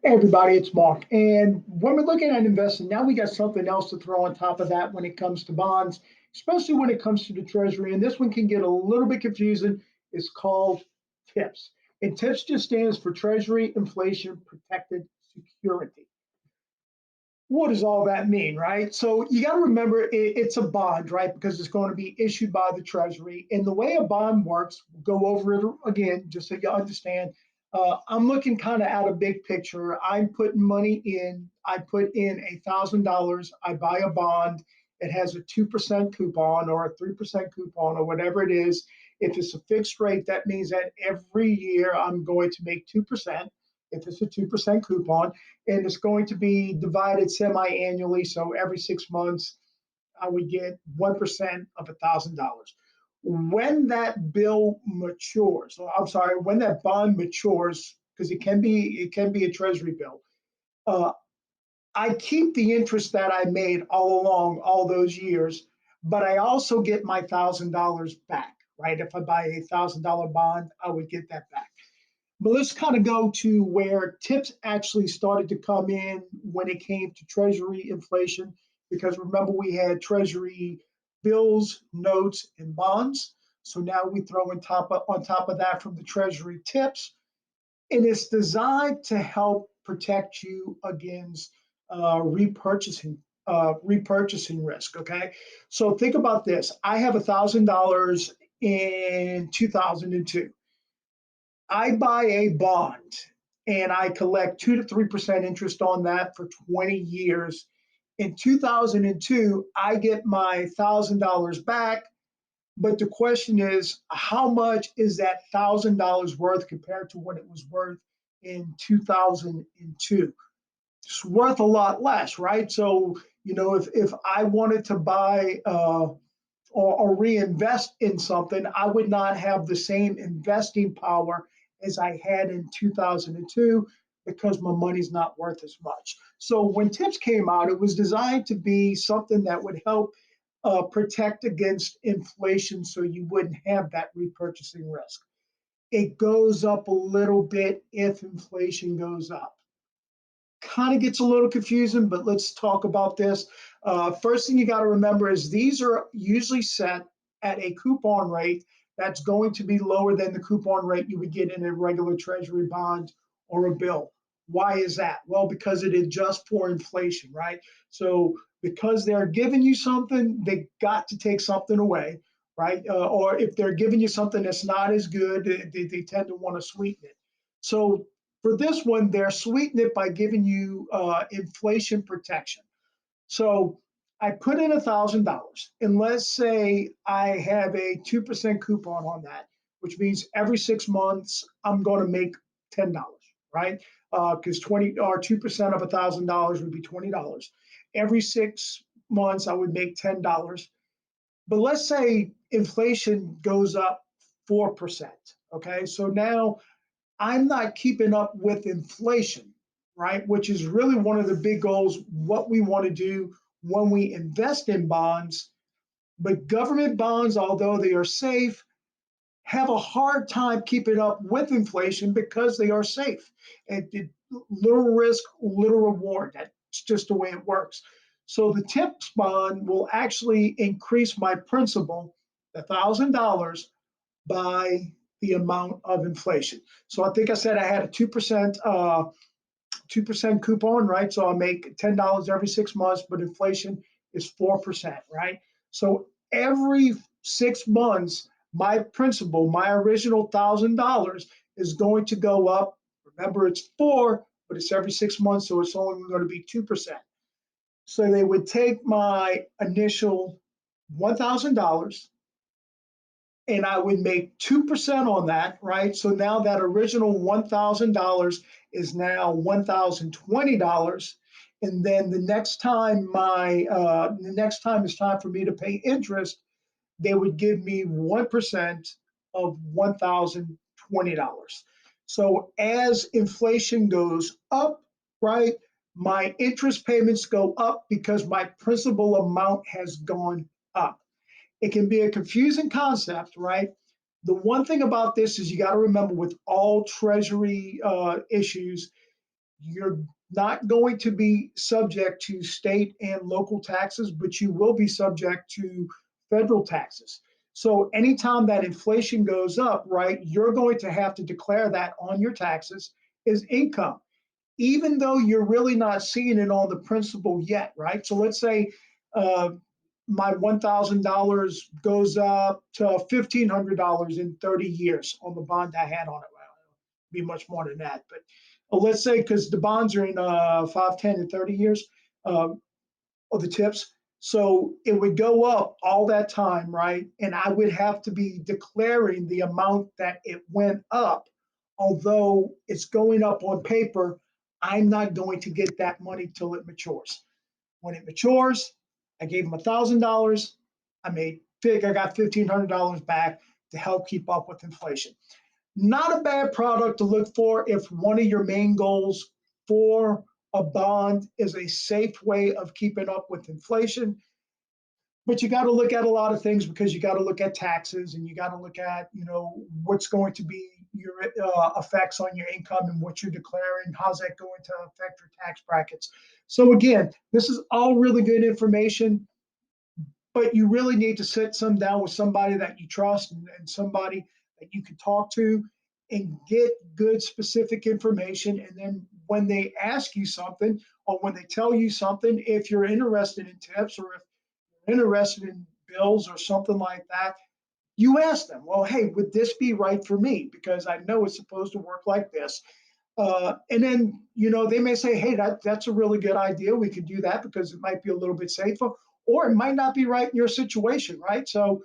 Hey everybody, it's Mark. And when we're looking at investing, now we got something else to throw on top of that when it comes to bonds, especially when it comes to the treasury. And this one can get a little bit confusing. It's called TIPS. And TIPS just stands for Treasury Inflation Protected Security. What does all that mean, right? So you got to remember it's a bond, right? Because it's going to be issued by the Treasury. And the way a bond works, we'll go over it again, just so you understand. I'm looking kind of at a big picture. I'm putting money in. I put in $1,000. I buy a bond. It has a 2% coupon or a 3% coupon or whatever it is. If it's a fixed rate, that means that every year I'm going to make 2%. If it's a 2% coupon, and it's going to be divided semi-annually. So every 6 months, I would get 1% of $1,000. When that bill matures, or I'm sorry, when that bond matures, because it can be a treasury bill. Uh, I keep the interest that I made all along all those years, but I also get my $1,000 back. Right? If I buy a $1,000 bond, I would get that back. But let's kind of go to where tips actually started to come in when it came to treasury inflation, because remember we had treasury bills, notes, and bonds. So now we throw on top of that from the treasury tips, and it's designed to help protect you against repurchasing risk. Okay, so think about this: I have $1,000 in 2002. I buy a bond and I collect 2 to 3% interest on that for 20 years. In 2002, I get my $1,000 back. But the question is, how much is that $1,000 worth compared to what it was worth in 2002? It's worth a lot less, right? So, if I wanted to buy or reinvest in something, I would not have the same investing power as I had in 2002 because my money's not worth as much. So when TIPS came out, it was designed to be something that would help protect against inflation so you wouldn't have that repurchasing risk. It goes up a little bit if inflation goes up. Kind of gets a little confusing, but let's talk about this. First thing you got to remember is these are usually set at a coupon rate that's going to be lower than the coupon rate you would get in a regular treasury bond or a bill. Why is that? Well, because it adjusts for inflation, right? So because they're giving you something, they got to take something away, right? Or if they're giving you something that's not as good, they tend to want to sweeten it. So for this one, they're sweetening it by giving you inflation protection. So I put in $1,000, and let's say I have a 2% coupon on that, which means every 6 months I'm going to make $10, right? Because 2% of $1,000 would be $20. Every 6 months I would make $10. But let's say inflation goes up 4%. Okay, so now I'm not keeping up with inflation, right? Which is really one of the big goals, what we want to do when we invest in bonds. But government bonds, although they are safe, have a hard time keeping up with inflation because they are safe. And little risk, little reward. That's just the way it works. So the TIPS bond will actually increase my principal, $1,000, by the amount of inflation. So I think I said I had a 2% coupon, right? So I make $10 every 6 months, but inflation is 4%, right? So every 6 months, my principal, my original $1,000 is going to go up. Remember, it's four, but it's every 6 months, so it's only going to be 2%. So they would take my initial $1,000 and I would make 2% on that, right? So now that original $1,000 is now $1,020. And then the next time it's time for me to pay interest, they would give me 1% of $1,020. So as inflation goes up, right, my interest payments go up because my principal amount has gone up. It can be a confusing concept, right? The one thing about this is you got to remember with all treasury issues, You're not going to be subject to state and local taxes, but you will be subject to federal taxes. So anytime that inflation goes up, right, you're going to have to declare that on your taxes as income, even though you're really not seeing it on the principal yet, right? So let's say uh, my $1,000 goes up to $1,500 in 30 years on the bond I had on it. Well, it'll be much more than that, but let's say because the bonds are in 5, 10, and 30 years, um, or the tips. So it would go up all that time, right? And I would have to be declaring the amount that it went up. Although it's going up on paper, I'm not going to get that money till it matures. When it matures, I gave them $1,000. I got $1,500 back to help keep up with inflation. Not a bad product to look for if one of your main goals for a bond is a safe way of keeping up with inflation. But you got to look at a lot of things because you got to look at taxes and you got to look at, what's going to be your effects on your income and what you're declaring. How's that going to affect your tax brackets? So again, this is all really good information, but you really need to sit some down with somebody that you trust and somebody that you can talk to and get good specific information. And then when they ask you something or when they tell you something, if you're interested in tips or if you're interested in bills or something like that, you ask them, well, hey, would this be right for me? Because I know it's supposed to work like this. And then, they may say, hey, that's a really good idea. We could do that because it might be a little bit safer, or it might not be right in your situation, right? So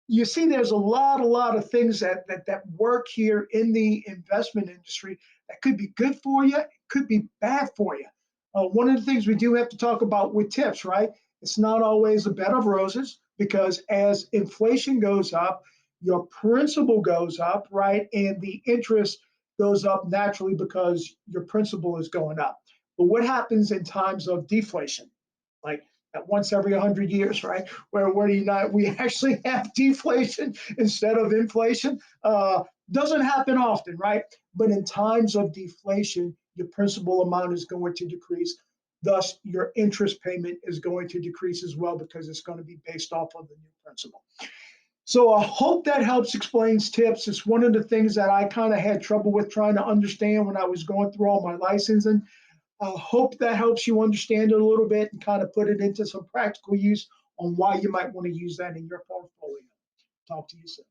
you see, there's a lot of things that work here in the investment industry that could be good for you, could be bad for you. One of the things we do have to talk about with tips, right? It's not always a bed of roses because as inflation goes up, your principal goes up, right? And the interest goes up naturally because your principal is going up. But what happens in times of deflation? Like at once every 100 years, right? Where you not we actually have deflation instead of inflation. Doesn't happen often, right? But in times of deflation, your principal amount is going to decrease. Thus, your interest payment is going to decrease as well because it's going to be based off of the new principal. So I hope that helps explains tips. It's one of the things that I kind of had trouble with trying to understand when I was going through all my licensing. I hope that helps you understand it a little bit and kind of put it into some practical use on why you might want to use that in your portfolio. Talk to you soon.